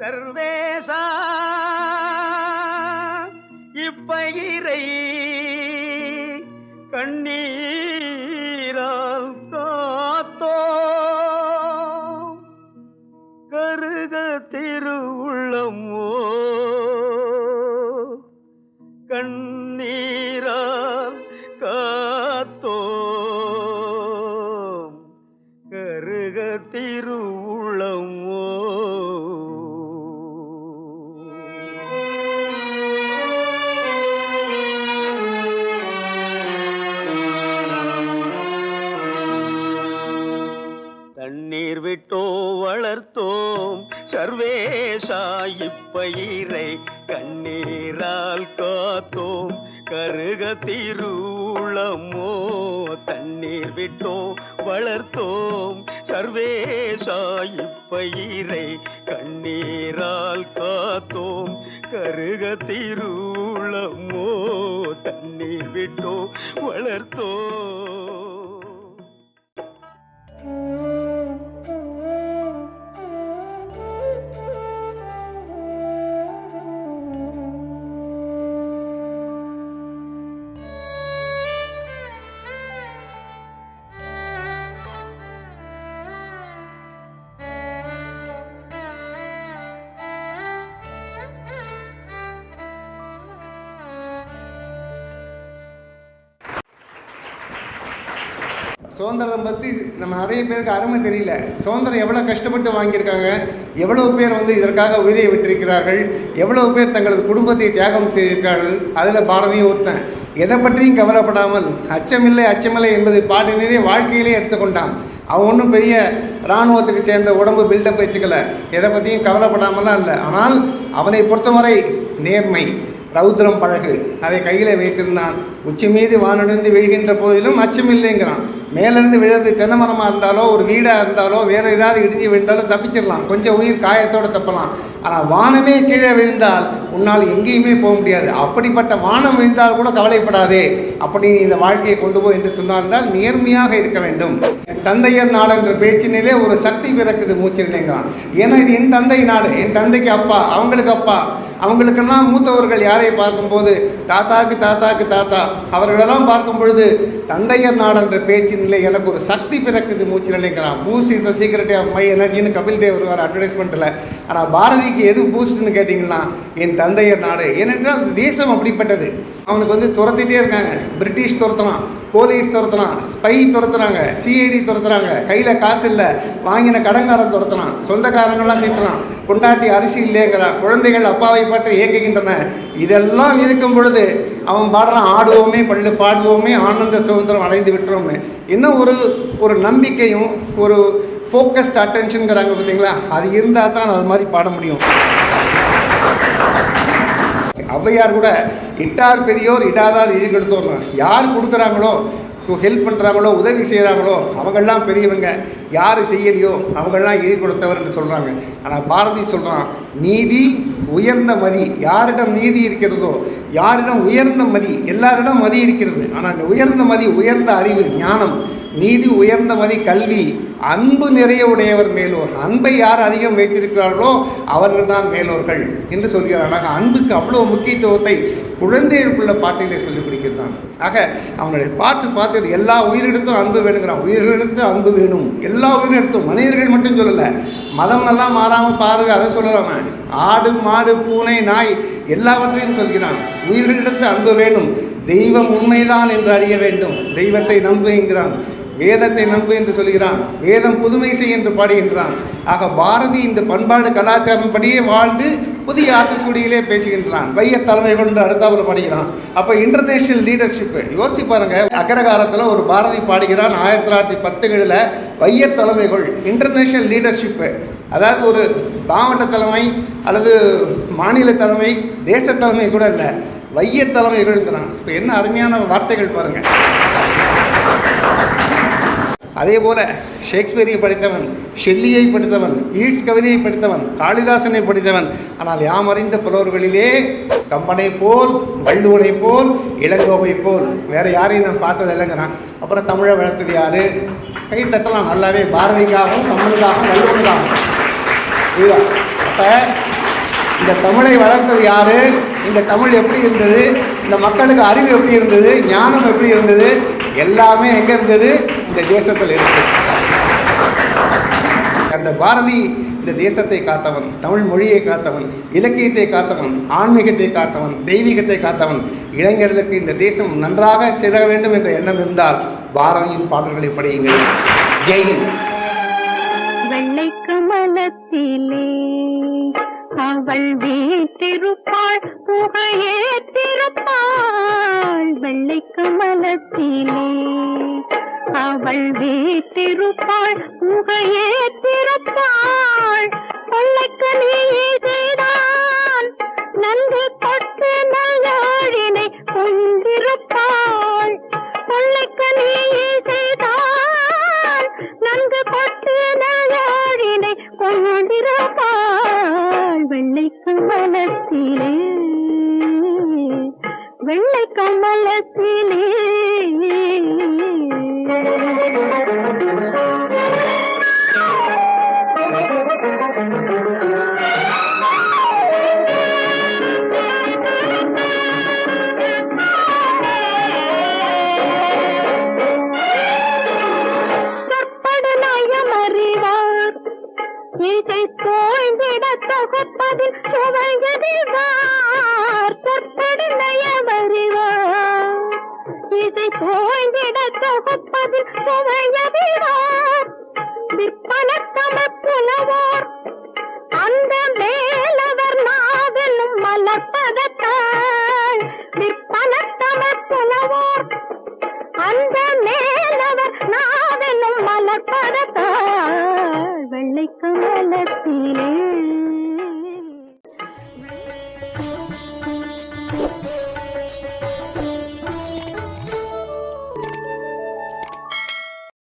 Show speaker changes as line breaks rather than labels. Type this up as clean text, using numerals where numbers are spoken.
சர்வேசா இப்பயிரை கண்ணீரால் காத்தோ கருக திருவுள்ளமோ கண்ணீரால் காத்தோ கருக திருவுள்ளமோ. தண்ணீர் விட்டோ வளர்த்தோம் சர்வேசா இப்பயிரை கண்ணீரால் காத்தோம் கருக திருவுளமோ. தண்ணீர் விட்டோ வளர்த்தோம் சர்வேசா இப்பயிரை கண்ணீரால் காத்தோம் கருக திருவுளமோ. தண்ணீர் விட்டோ வளர்த்தோம்.
சுதந்திரம் பற்றி நம்ம நிறைய பேருக்கு அருமை தெரியல. சுதந்திரம் எவ்வளோ கஷ்டப்பட்டு வாங்கியிருக்காங்க, எவ்வளோ பேர் இதற்காக உயிரை விட்டிருக்கிறார்கள், எவ்வளோ பேர் தங்களது குடும்பத்தை தியாகம் செய்திருக்கிறார்கள். அதில் பாரதியும் ஒருத்தன். எதை பற்றியும் கவலைப்படாமல் அச்சமில்லை அச்சமில்லை என்பதை பாடினதே வாழ்க்கையிலே எடுத்துக்கொண்டான். அவன் ஒன்றும் பெரிய இராணுவத்துக்கு சேர்ந்த உடம்பு பில்டப் வச்சுக்கல, எதை பற்றியும் கவலைப்படாமலாம் இல்லை. ஆனால் அவனை பொறுத்தவரை நேர்மை ரௌத்ரம் பழகு அதை கையில் வைத்திருந்தான். உச்சி மீது வானடைந்து விழுகின்ற போதிலும் அச்சமில்லைங்கிறான். மேலேருந்து விழுறது தென்னை மரமாக இருந்தாலோ ஒரு வீடாக இருந்தாலோ வேறு ஏதாவது இடிஞ்சு விழுந்தாலும் தப்பிச்சிடலாம், கொஞ்சம் உயிர் காயத்தோடு தப்பலாம். ஆனால் வானமே கீழே விழுந்தால் உன்னால் எங்கேயுமே போக முடியாது. அப்படிப்பட்ட வானம் விழுந்தால் கூட கவலைப்படாதே, அப்படி இந்த வாழ்க்கையை கொண்டு போய் என்று சொன்னால்தான் நேர்மையாக இருக்க வேண்டும். தந்தையர் நாடு என்ற பேச்சினிலே ஒரு சக்தி பிறக்குது மூச்சிருந்தேங்கிறான். ஏன்னா இது என் தந்தை நாடு, என் தந்தைக்கு அப்பா, அவங்களுக்கு அப்பா, அவங்களுக்கெல்லாம் மூத்தவர்கள் யாரை பார்க்கும்போது தாத்தாக்கு தாத்தாக்கு தாத்தா, அவர்களெல்லாம் பார்க்கும் பொழுது தந்தையர் நாடு என்ற பேச்சினிலே எனக்கு ஒரு சக்தி பிறக்குது மூச்சிருந்தேங்கிறான். Boost is the secret of my எனர்ஜின்னு கபில் தேவ் வருவார் அட்வர்டைஸ்மெண்ட்டில். ஆனால் பாரதிக்கு எது பூஸ்ட்னு கேட்டிங்கன்னா என் தந்தையர் நாடு. ஏனென்றால் தேசம் அப்படிப்பட்டது. அவனுக்கு துரத்திட்டே இருக்காங்க. பிரிட்டிஷ் துரத்துறான், போலீஸ் துரத்துறான், ஸ்பை துரத்துறாங்க, சிஐடி துரத்துறாங்க. கையில் காசு இல்லை, வாங்கின கடன்காரன் துரத்துறான், சொந்தக்காரங்களாம் திட்டுறான், கொண்டாட்டி அரிசி இல்லைங்கிறான், குழந்தைகள் அப்பாவை பற்றி இயங்குகின்றன. இதெல்லாம் இருக்கும் பொழுது அவன் பாடுறான், ஆடுவோமே பள்ளு பாடுவோமே ஆனந்த சுதந்திரம் அடைந்து விட்டுறோம்னு. இன்னும் ஒரு நம்பிக்கையும் ஒரு ஃபோக்கஸ்ட் அட்டென்ஷனுங்கிறாங்க பார்த்தீங்களா, அது இருந்தால் தான் அது மாதிரி பாட முடியும். ஔவையார் கூட இட்டார் பெரியோர் இடாதார் இழிகெடுத்தோம். யார் கொடுக்குறாங்களோ, ஹெல்ப் பண்ணுறாங்களோ, உதவி செய்கிறாங்களோ அவங்கெல்லாம் பெரியவங்க, யார் செய்யலையோ அவங்கெல்லாம் இழி கொடுத்தவர் என்று சொல்கிறாங்க. ஆனால் பாரதி சொல்கிறான், நீதி உயர்ந்த மதி. யாரிடம் நீதி இருக்கிறதோ, யாரிடம் உயர்ந்த மதி, எல்லாரிடம் மதி இருக்கிறது. ஆனால் அந்த உயர்ந்த மதி உயர்ந்த அறிவு ஞானம், நீதி உயர்ந்த மதி கல்வி, அன்பு நிறைய உடையவர் மேலோர். அன்பை யார் அதிகம் வைத்திருக்கிறார்களோ அவர்கள் தான் மேலோர்கள் என்று சொல்கிறார்கள். அன்புக்கு அவ்வளோ முக்கியத்துவத்தை குழந்தைகளுக்குள்ள பாட்டிலே சொல்லிக் கொடுக்கிறான். ஆக அவனுடைய பாட்டு பார்த்துட்டு எல்லா உயிரிடத்தும் அன்பு வேணுங்கிறான். உயிரிழத்து அன்பு வேணும், எல்லா உயிரிடத்தும். மனிதர்கள் மட்டும் சொல்லலை, மதம் எல்லாம் மாறாமல் பாருங்க, அதை சொல்லலாம. ஆடு மாடு பூனை நாய் எல்லாவற்றையும் சொல்கிறான். உயிர்களிடத்து அன்பு வேணும், தெய்வம் உண்மைதான் என்று அறிய வேண்டும், தெய்வத்தை நம்புகிறான், வேதத்தை நம்பு என்று சொல்கிறான், வேதம் புதுமை செய் என்று பாடுகின்றான். ஆக பாரதி இந்த பண்பாடு கலாச்சாரம் படியே வாழ்ந்து புதிய ஆத்திசூடியிலே பேசுகின்றான். வைய தலைமைகள் என்று அடுத்தாப்புல பாடுகிறான். அப்போ இன்டர்நேஷனல் லீடர்ஷிப்பு யோசிச்சு பாருங்க. அக்ரகாரத்தில் ஒரு பாரதி பாடுகிறான் 1910களில். வைய தலைமைகள் இன்டர்நேஷனல் லீடர்ஷிப்பு, அதாவது ஒரு மாவட்ட தலைமை அல்லது மாநில தலைமை, தேச தலைமை கூட இல்லை, வைய தலைமைகள்ங்கிறான். இப்போ என்ன அருமையான வார்த்தைகள் பாருங்கள். அதே போல ஷேக்ஸ்பியரை படித்தவன், ஷெல்லியை படித்தவன், ஈட்ஸ் கவிதையை படித்தவன், காளிதாசனை படித்தவன். ஆனால் யாம் அறிந்த புலவர்களிலே கம்பனை போல், வள்ளுவனை போல், இளங்கோவை போல் வேற யாரையும் நான் பார்த்தது இல்லைங்கிறான். அப்புறம் தமிழை வளர்த்தது யாரு? கை தட்டலாம் நல்லாவே. பாரதிக்காகவும், தமிழுக்காகவும், வள்ளுவனுக்காகவும். இதுதான் அப்ப இந்த தமிழை வளர்த்தது யாரு, இந்த தமிழ் எப்படி இருந்தது, இந்த மக்களுக்கு அறிவு எப்படி இருந்தது, ஞானம் எப்படி இருந்தது, எல்லாமே எங்க இருந்தது, இந்த தேசத்தில் இருந்தது. அந்த பாரதி இந்த தேசத்தை காத்தவன், தமிழ் மொழியை காத்தவன், இலக்கியத்தை காத்தவன், ஆன்மீகத்தை காத்தவன், தெய்வீகத்தை காத்தவன். இளைஞர்களுக்கு இந்த தேசம் நன்றாக செல்ல வேண்டும் என்ற எண்ணம் இருந்தால் பாரதியின் பாடல்களை படியுங்கள். ஜெயின்.
வெள்ளை கமலத்திலே அவள் வீற்றிருப்பாள், புகையேற்றிருப்பாள். வெள்ளை கமலத்திலே அவள் வீற்றிருப்பாள், புகையேற்றிருப்பாள். கொள்ளைக்கனியை செய்தான் நன்கு கொட்டு நல்லாழினை கொண்டிருப்பாள். கொள்ளைக்கனியை செய்தான் நன்கு கொட்டு நல்லாழினை கொண்டிருப்பாள். வெள்ளை கமலத்திலே வெள்ளை கமலத்திலே. சொற்படு நயமறிவார், இசை தோய்ந்திட தொகுப்பதில் சுவையறிவார். சொற்படு நயமறிவார், இசை தோய்ந்திட தொகுப்பதில் சுவையறிவார். விற்பனத்தமிழ் புலவோர் அந்த மேலவர் நாவெனும் மலப்பதத்தாள். விற்பனத்தமிழ் புலவோர் அந்த மேலவர் நாவெனும் மலப்பதத்தாள். வெள்ளை கமலத்திலே